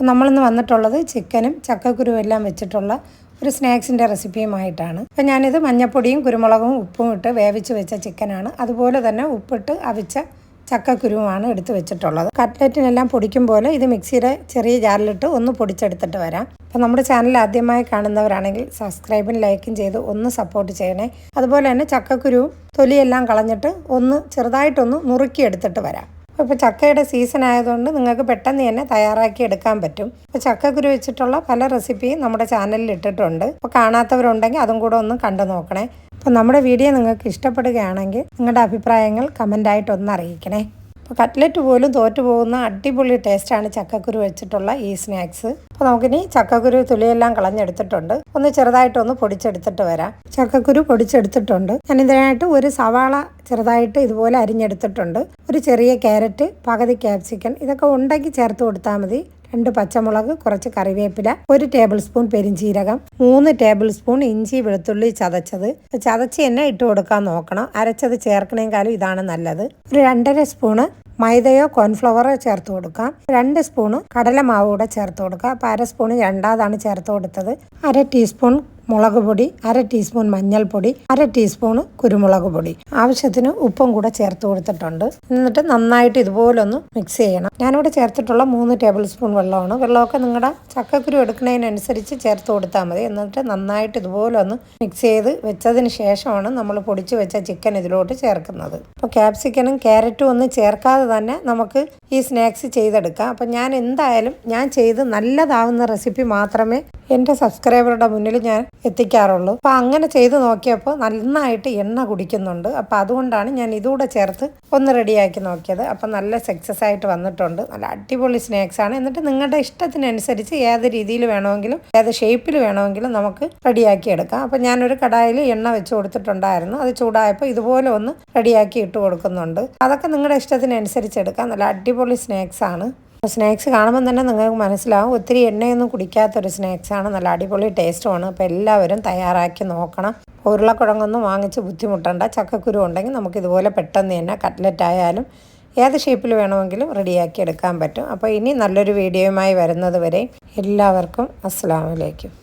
നമ്മളിന്ന് വന്നിട്ടുള്ളത് ചിക്കനും ചക്കക്കുരുവും എല്ലാം വെച്ചിട്ടുള്ള ഒരു സ്നാക്സിൻ്റെ റെസിപ്പിയുമായിട്ടാണ്. അപ്പോൾ ഞാനിത് മഞ്ഞൾപ്പൊടിയും കുരുമുളകും ഉപ്പും ഇട്ട് വേവിച്ച് വെച്ച ചിക്കനാണ്. അതുപോലെ തന്നെ ഉപ്പിട്ട് അവിച്ച ചക്കക്കുരുവുമാണ് എടുത്ത് വെച്ചിട്ടുള്ളത്. കട്ട്ലറ്റിനെല്ലാം പൊടിക്കും പോലെ ഇത് മിക്സിയുടെ ചെറിയ ജാറിലിട്ട് ഒന്ന് പൊടിച്ചെടുത്തിട്ട് വരാം. അപ്പോൾ നമ്മുടെ ചാനൽ ആദ്യമായി കാണുന്നവരാണെങ്കിൽ സബ്സ്ക്രൈബും ലൈക്കും ചെയ്ത് ഒന്ന് സപ്പോർട്ട് ചെയ്യണേ. അതുപോലെ തന്നെ ചക്കക്കുരുവും തൊലിയെല്ലാം കളഞ്ഞിട്ട് ഒന്ന് ചെറുതായിട്ടൊന്ന് നുറുക്കിയെടുത്തിട്ട് വരാം. ഇപ്പോൾ ചക്കയുടെ സീസൺ ആയതുകൊണ്ട് നിങ്ങൾക്ക് പെട്ടെന്ന് തന്നെ തയ്യാറാക്കി എടുക്കാൻ പറ്റും. അപ്പോൾ ചക്കക്കുരു വെച്ചിട്ടുള്ള പല റെസിപ്പിയും നമ്മുടെ ചാനലിൽ ഇട്ടിട്ടുണ്ട്. അപ്പോൾ കാണാത്തവരുണ്ടെങ്കിൽ അതും കൂടെ ഒന്ന് കണ്ടു നോക്കണേ. അപ്പോൾ നമ്മുടെ വീഡിയോ നിങ്ങൾക്ക് ഇഷ്ടപ്പെടുകയാണെങ്കിൽ നിങ്ങളുടെ അഭിപ്രായങ്ങൾ കമൻ്റായിട്ടൊന്ന് അറിയിക്കണേ. അപ്പോൾ കട്ട്ലറ്റ് പോലും തോറ്റു പോകുന്ന അടിപൊളി ടേസ്റ്റാണ് ചക്കക്കുരു വെച്ചിട്ടുള്ള ഈ സ്നാക്സ്. അപ്പോൾ നമുക്കിനി ചക്കക്കുരു തൊലിയെല്ലാം കളഞ്ഞെടുത്തിട്ടുണ്ട്. ഒന്ന് ചെറുതായിട്ടൊന്ന് പൊടിച്ചെടുത്തിട്ട് വരാം. ചക്കക്കുരു പൊടിച്ചെടുത്തിട്ടുണ്ട്. ഞാൻ ഇതിനായിട്ട് ഒരു സവാള ചെറുതായിട്ട് ഇതുപോലെ അരിഞ്ഞെടുത്തിട്ടുണ്ട്. ഒരു ചെറിയ ക്യാരറ്റ്, പകുതി ക്യാപ്സിക്കൻ, ഇതൊക്കെ ഉണ്ടെങ്കിൽ ചേർത്ത് കൊടുത്താൽ മതി. 2 പച്ചമുളക്, കുറച്ച് കറിവേപ്പില, 1 ടേബിൾ സ്പൂൺ പെരിഞ്ചീരകം, 3 ടേബിൾ സ്പൂൺ ഇഞ്ചി വെളുത്തുള്ളി ചതച്ചത്. ചതച്ച് തന്നെ ഇട്ട് കൊടുക്കാൻ നോക്കണം. അരച്ചത് ചേർക്കണേക്കാളും ഇതാണ് നല്ലത്. ഒരു 2.5 സ്പൂണ് മൈദയോ കോൺഫ്ലവറോ ചേർത്ത് കൊടുക്കാം. 2 സ്പൂണ് കടലമാവ് കൂടെ ചേർത്ത് കൊടുക്കാം. അപ്പോൾ 1/2 സ്പൂണ് രണ്ടാതാണ് ചേർത്ത് കൊടുത്തത്. 1/2 ടീസ്പൂൺ മുളക് പൊടി, 1/2 ടീസ്പൂൺ മഞ്ഞൾപ്പൊടി, 1/2 ടീസ്പൂൺ കുരുമുളക് പൊടി, ആവശ്യത്തിന് ഉപ്പും കൂടെ ചേർത്ത് കൊടുത്തിട്ടുണ്ട്. എന്നിട്ട് നന്നായിട്ട് ഇതുപോലെ ഒന്ന് മിക്സ് ചെയ്യണം. ഞാനിവിടെ ചേർത്തിട്ടുള്ള 3 ടേബിൾ സ്പൂൺ വെള്ളമാണ്. വെള്ളമൊക്കെ നിങ്ങളുടെ ചക്കക്കുരു എടുക്കുന്നതിനനുസരിച്ച് ചേർത്ത് കൊടുത്താൽ മതി. എന്നിട്ട് നന്നായിട്ട് ഇതുപോലെ ഒന്ന് മിക്സ് ചെയ്ത് വെച്ചതിന് ശേഷമാണ് നമ്മൾ പൊടിച്ച് വെച്ച ചിക്കൻ ഇതിലോട്ട് ചേർക്കുന്നത്. അപ്പോൾ ക്യാപ്സിക്കനും ക്യാരറ്റും ഒന്നും ചേർക്കാതെ തന്നെ നമുക്ക് ഈ സ്നാക്സ് ചെയ്തെടുക്കാം. അപ്പം ഞാൻ എന്തായാലും ഞാൻ ചെയ്ത് നല്ലതാവുന്ന റെസിപ്പി മാത്രമേ എൻ്റെ സബ്സ്ക്രൈബറുടെ മുന്നിൽ ഞാൻ എത്തിക്കാറുള്ളൂ. അപ്പോൾ അങ്ങനെ ചെയ്ത് നോക്കിയപ്പോൾ നന്നായിട്ട് എണ്ണ കുടിക്കുന്നുണ്ട്. അപ്പോൾ അതുകൊണ്ടാണ് ഞാൻ ഇതുകൂടെ ചേർത്ത് ഒന്ന് റെഡിയാക്കി നോക്കിയത്. അപ്പോൾ നല്ല സക്സസ് ആയിട്ട് വന്നിട്ടുണ്ട്. നല്ല അടിപൊളി സ്നാക്സാണ്. എന്നിട്ട് നിങ്ങളുടെ ഇഷ്ടത്തിനനുസരിച്ച് ഏത് രീതിയിൽ വേണമെങ്കിലും ഏത് ഷേപ്പിൽ വേണമെങ്കിലും നമുക്ക് റെഡിയാക്കി എടുക്കാം. അപ്പോൾ ഞാനൊരു കടായിൽ എണ്ണ വെച്ച് കൊടുത്തിട്ടുണ്ടായിരുന്നു. അത് ചൂടായപ്പോൾ ഇതുപോലെ ഒന്ന് റെഡിയാക്കി ഇട്ട് കൊടുക്കുന്നുണ്ട്. അതൊക്കെ നിങ്ങളുടെ ഇഷ്ടത്തിനനുസരിച്ച് എടുക്കാം. നല്ല അടിപൊളി സ്നാക്സാണ്. സ്നാക്സ് കാണുമ്പോൾ തന്നെ നിങ്ങൾക്ക് മനസ്സിലാവും ഒത്തിരി എണ്ണയൊന്നും കുടിക്കാത്തൊരു സ്നാക്സാണ്. നല്ല അടിപൊളി ടേസ്റ്റുമാണ്. അപ്പോൾ എല്ലാവരും തയ്യാറാക്കി നോക്കണം. ഉരുളക്കിഴങ്ങൊന്നും വാങ്ങിച്ച് ബുദ്ധിമുട്ടണ്ട. ചക്കക്കുരു ഉണ്ടെങ്കിൽ നമുക്കിതുപോലെ പെട്ടെന്ന് തന്നെ കട്ട്ലറ്റ് ആയാലും ഏത് ഷേപ്പിൽ വേണമെങ്കിലും റെഡിയാക്കി എടുക്കാൻ പറ്റും. അപ്പോൾ ഇനി നല്ലൊരു വീഡിയോയുമായി വരുന്നത് വരെ എല്ലാവർക്കും അസ്സലാമു അലൈക്കും.